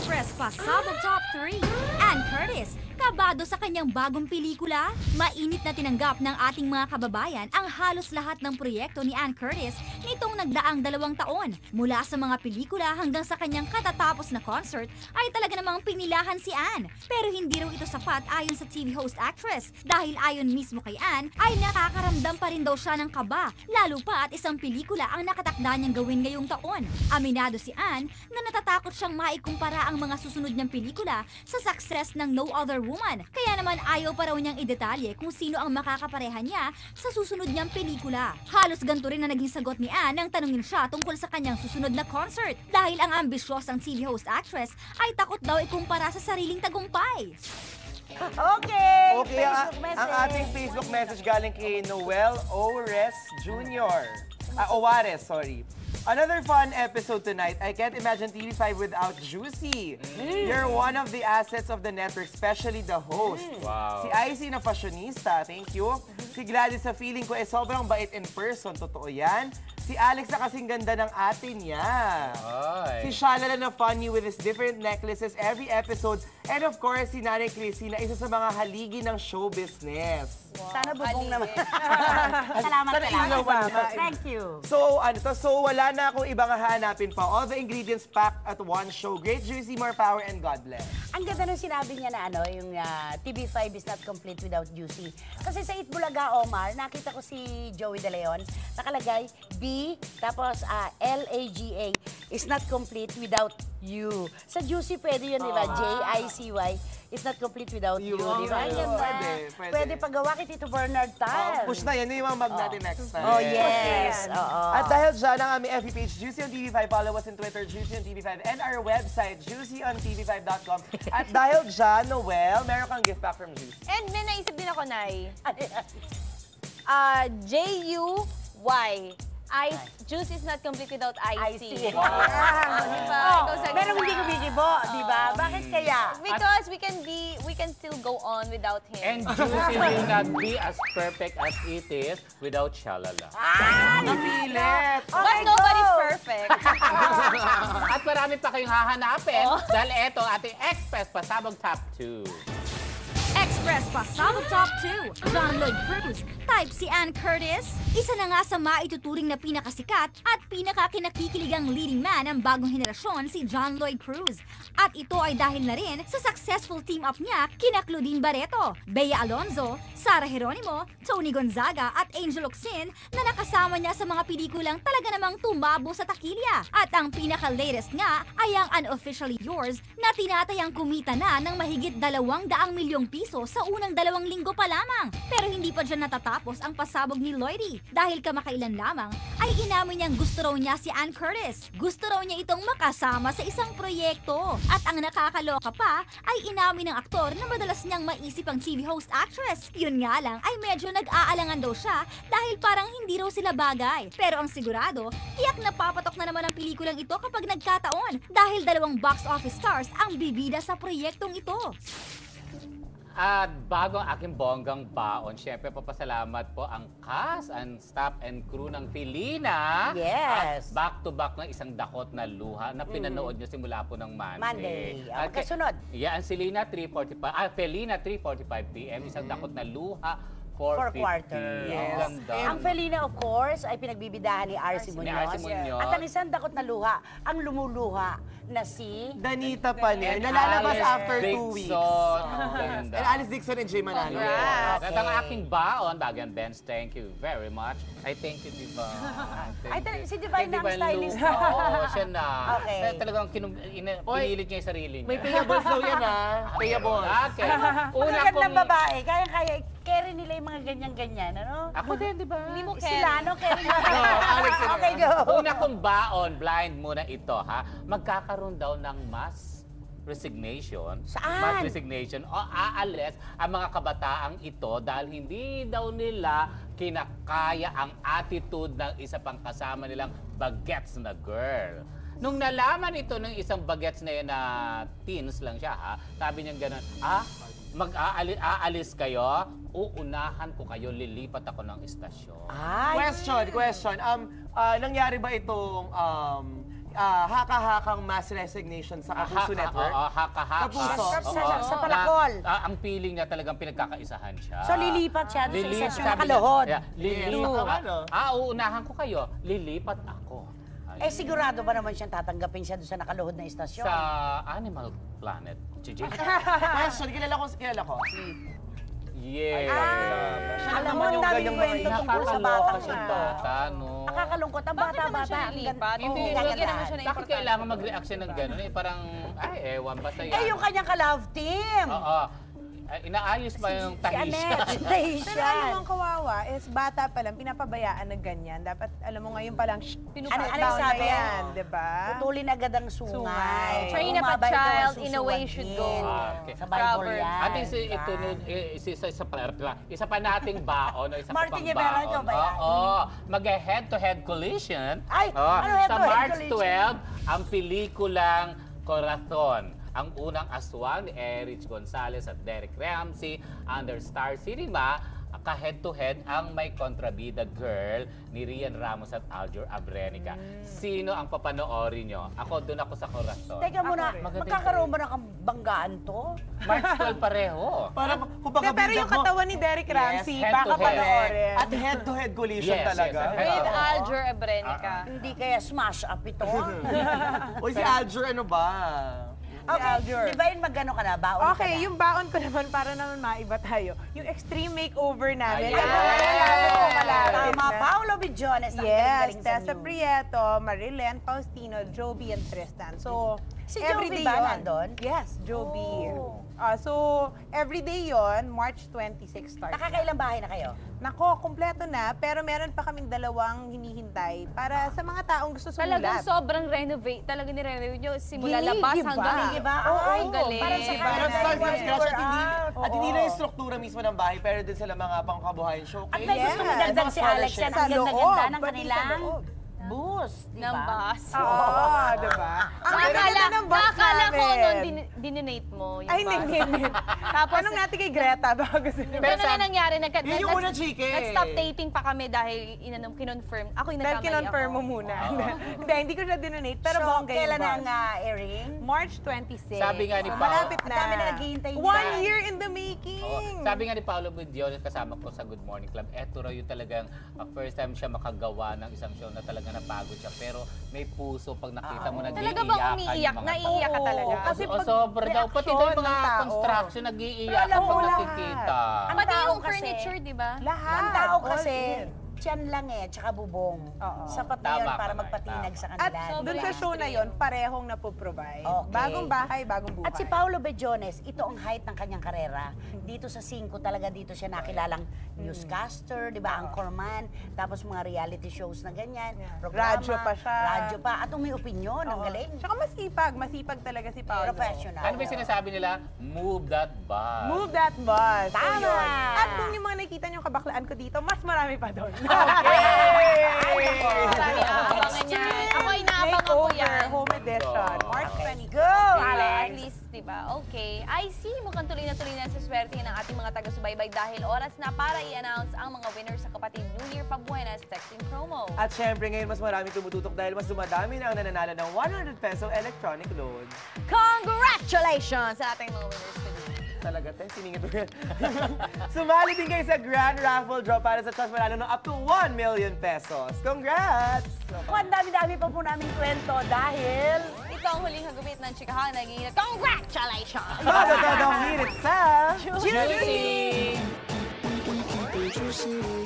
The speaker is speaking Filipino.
Express pasabog top 3. Ann Curtis, kabado sa kanyang bagong pelikula? Mainit na tinanggap ng ating mga kababayan ang halos lahat ng proyekto ni Ann Curtis nitong nagdaang 2 taon. Mula sa mga pelikula hanggang sa kanyang katatapos na concert ay talaga namang pinilahan si Ann. Pero hindi raw ito sapat ayon sa TV host actress dahil ayon mismo kay Ann ay nakakaramdam pa rin daw siya ng kaba, lalo pa at isang pelikula ang nakatakda niyang gawin ngayong taon. Aminado si Ann na natatakot siyang maikumpara ang mga susunod niyang pelikula sa success ng No Other Woman. Kaya naman ayaw pa raw niyang idetalye kung sino ang makakapareha niya sa susunod niyang pelikula. Halos ganito rin na naging sagot ni Ann nang tanungin siya tungkol sa kanyang susunod na concert dahil ang ambisyosang TV host actress ay takot daw ikumpara sa sariling tagumpay. Okay, ang, Facebook message. ang ating Facebook message galing kay Noel Ores Jr. Owares, sorry. Another fun episode tonight. I can't imagine TV5 without Juicy. You're one of the assets of the network, especially the host. Wow. Si Icy na fashionista, thank you. Si Gladys sa feeling ko sobrang bait in person, totoo yan. Si Alex na kasing ganda ng ate niya. Ay. Si Shalala na funny with his different necklaces every episode. And of course, si Nanay Chrissy na isa sa mga haligi ng show business. Sana bubong naman. Sana ilaw pa. Thank you. So, so wala na akong ibang hahanapin pa. All the ingredients packed at one show. Great, juicy, more power, and God bless. Ang ganda nung sinabi niya na yung TV5 is not complete without Juicy. Kasi sa Itbulaga, Omar, nakita ko si Joey De Leon, nakalagay B, tapos L-A-G-A is not complete without you. Sa Juicy pwede yun, di ba? J-I-C-Y is not complete without you, di ba? Pwede paggawa kay Tito Bernard Tal. Push na, yan yung mga mag natin next time. Oh, yes. At dahil dyan ang aming FB page, Juicy on TV5, follow us on Twitter, Juicy on TV5, and our website, juicyontv5.com. At dahil dyan, Noel, meron kang gift pack from Juicy. And may naisip din ako, Nay. J-U-Y. Juice is not complete without IC. Wow. Diba? Pero hindi ko bigibo, di ba? Bakit kaya? Because we can still go on without him. And Juicy will not be as perfect as it is without Shalala. Napilit! But nobody's perfect. At marami pa kayong hahanapin dahil eto ating Express Pasabog Top 2. Express pasabog top 2. John Lloyd Cruz, type si Ann Curtis. Isa na nga sa maituturing na pinakasikat at pinakakinakikiligang leading man ng bagong henerasyon si John Lloyd Cruz. At ito ay dahil na rin sa successful team-up niya kina Claudine Barreto, Bea Alonzo, Sara Geronimo, Tony Gonzaga at Angel Locsin na nakasama niya sa mga pelikulang talaga namang tumabo sa takilya. At ang pinaka-latest nga ay ang Unofficially Yours na tinatayang kumita na ng mahigit 200 milyong piso sa unang 2 linggo pa lamang. Pero hindi pa dyan natatapos ang pasabog ni Lloydie dahil kamakailan lamang ay inamin niyang gusto raw niya si Ann Curtis. Gusto raw niya itong makasama sa isang proyekto. At ang nakakaloka pa ay inamin ng aktor na madalas niyang maisip ang TV host actress. Yun nga lang ay medyo nag-aalangan daw siya dahil parang hindi raw sila bagay. Pero ang sigurado, tiyak na papatok na naman ang pelikulang ito kapag nagkataon dahil 2 box office stars ang bibida sa proyektong ito. At bago ang aking bonggang baon, syempre papasalamat po ang cast and staff and crew ng Felina. Yes. At back-to-back ng isang dakot na luha na pinanood nyo simula po ng Monday. Monday. Kasunod. Yan, Felina 3:45 p.m. Isang dakot na luha. 4/4. Ang ganda. Ang Felina, of course, ay pinagbibidahan ni R.C. Muñoz. Muñoz. At ang isang dakot na luha, ang lumuluha na si... Danita Panin, nalalabas after 2 weeks. Ganda. And Alice Dixon and Jay Manalo. Yes. At ang aking baon, Bagan Benz, thank you very much. I thank you, Diva. Ay, si Divine na ang stylist mo. Oo, siya na. Okay. Talagang pinilit niya yung sarili niya. May payables daw yan, ha? Payables. Okay. Una Magandang babae, kaya carry nila yung mga ganyan-ganyan, ano? Ako din, di ba? Hindi mo Sila, ano? Carry nila. Alex, Okay, go. Una kong baon, blind muna ito, ha? Magkakaroon daw ng mass resignation. Saan? Mass resignation o aalis ang mga kabataang ito dahil hindi daw nila kinakaya ang attitude ng isa pang kasama nilang bagets na girl. Nung nalaman ito ng isang bagets na yun na teens lang siya, ha? Sabi niya gano'n, aalis kayo, uunahan ko kayo, lilipat ako ng istasyon. Question. Nangyari ba itong haka-hakang mass resignation sa Kapuso Network. Haka-haka. Kapuso. Sa Palacol. Ang feeling niya talagang pinagkakaisahan siya. So, lilipat siya doon sa Lilipat, istasyon sabi nakaluhod. niya, lilipat. Yes, ano? Uunahan ko kayo. Lilipat ako. Eh, sigurado ba naman siyang tatanggapin siya doon sa nakaluhod na istasyon? Sa Animal Planet. Gigi. Question, kilala ko. Si... Yeah. Alam mo, naman yung ang daming ganyang mga kwento tungkol sa Nakakaloka batang siyang siya. bata, no? Nakakalungkot. Ang Bakit naman bata-bata. siya ang lilipat? ganda- Hindi, Oo, bigyan naman gagandahan. siya ng Bakit importansya. kailangan mag-react siya ng gano'n? Parang, ewan, basta yan. Eh, yung kanyang ka-love team. Oo. Inaayos ba yung Si tahisya? Annette, Tahisha. Pero alam mo, ang kawawa is bata pa lang, pinapabayaan na ganyan. Dapat, alam mo ngayon pa lang, Ano down na sabi? yan, di ba? Putulin agad ang sungay. Sungay. Train up a Umabay daw ang child in a way susuwagin. should go. Okay. Sa Bible Proverbs. yan. At isa pa nating baon o isa pa Martin pang Rivera, ikaw baon. ba yan? Oo. Mag-head-to-head collision. Ay, ano head-to-head Sa March collision? 12, ang pelikulang Corazon. Ang unang aswang ni Erich Gonzalez at Derek Ramsey under Star Cinema, ka-head-to-head ang may kontrabida girl ni Rian Ramos at Aljur Abrenica. Sino ang papanoorin nyo? Ako, doon ako sa Corazon. Teka muna, Maganda magkakaroon ba ng banggaan to? March 12 pareho. Parang, kung baka Pero yung katawan ni Derek Ramsey, baka head-to-head. panoorin. At head-to-head collision Yes, talaga. yes. With Oo. Aljur Abrenica. Hindi kaya smash up ito? Uy, si Aljur, ano ba? Okay, Aljur. Divine, magano ka na? Baon ka Okay, na? yung baon ko naman, para naman maiba tayo. Yung extreme makeover namin. Ayan. Tama, Paolo Bidjones. Ang Yes, galing-galing sa Tessa news. Prieto, Marilyn, Faustino, Joby, and Tristan. So, Si everyday Joby ba yun. nandun? Yes, Joby. Oh. So, everyday yon, March 26 start. Nakakailang bahay na kayo? Nako, kumpleto na, pero meron pa kaming dalawang hinihintay para sa mga taong gusto sumulat. Talagang sobrang renovate. Talagang ni-renovate nyo simula labas Giba. hanggang... Giba. Oo, Ay, ang galing. parang sa Pero Parang start from like scratch at hindi, out. at hindi Oo. na yung struktura mismo ng bahay, pero din sila mga pangkabuhayan showcase. At may gusto mo Yes. dagdag si Alex yan. Sa Ang ganda-ganda loob, ng pati sa kanilang loob. bus. Di ng ba? bus. Oo, diba? Ang ganda ng box Nakakala ko namin. noon dinonate mo yung Ay, bus. hindi. Tapos, Anong natin kay Greta? Baka gusto niyo. Pero na nangyari, Yun yung una, chike. nag-stop dating pa kami dahil kinonfirm. Ako yung Dahil nagkamali kinonfirm ako. mo muna. Hindi ko siya dinonate, pero So, bongga yung kailan box. ang airing? March 26. Sabi nga ni So, Pao. malapit Ang na. dami na naghihintay dyan. 1 year in the Oo. making. Sabi nga ni Paolo Budiol, kasama ko sa Good Morning Club, eto raw yung talagang first time siya makagawa ng isang show na talaga napagod siya. Pero may puso pag nakita mo nag-iiyakan Talaga bang umiiyak? Naiiyak ka Oo, talaga? kasi O pag sobra daw. Pati daw yung reaksyon mga ng tao. construction, nag-iiyakan Pero alam pag mo, nakikita. Ang Pati tao yung kasi- furniture, di ba? Lahat. Ang tao all kasi, in. tiyan lang tsaka bubong. Oo. Sapat na yun Tama para ka, magpatinag tama. sa At kanila. dun sa show na yon, parehong napoprovide. Okay. Bagong bahay, bagong buhay. At si Paolo Bejones, ito ang height ng kanyang karera. Dito sa 5 talaga, dito siya nakilalang newscaster, di ba, anchorman, tapos mga reality shows na ganyan, programa, Radyo pa siya. Radyo pa, at may opinyon, ang Oo. galing. Tsaka masipag talaga si Paolo. Professional. Ano ba yung sinasabi nila? Move that bus. Move that bus. Tama. So, yun. At kung yung mga nakikita nyo kabaklaan ko dito, mas marami pa doon. Marami aabangan yan. Ako inaabangan ko Makeover, yan. home edition, March Okay. 20. Go, Diba? Alex! At least, diba? Okay. I see, mukhang tuloy na sa swerte ng ating mga taga-subaybay dahil oras na para i-announce ang mga winners sa kapatid New Year Pabuenas texting promo. At syempre ngayon mas maraming tumututok dahil mas dumadami na ang nananalo ng 100 peso electronic loan. Congratulations sa ating mga winners today. Talaga, ten, siningit mo yan. Sumali din kayo sa Grand Raffle Draw para sa chance manalo ng up to 1 million pesos. Congrats! Ang dami-dami pa po namin kwento dahil... Ito ang huling hagupit ng chikahan na naging congratulations! Todo-todo ang hirit sa... Juicy! Juicy.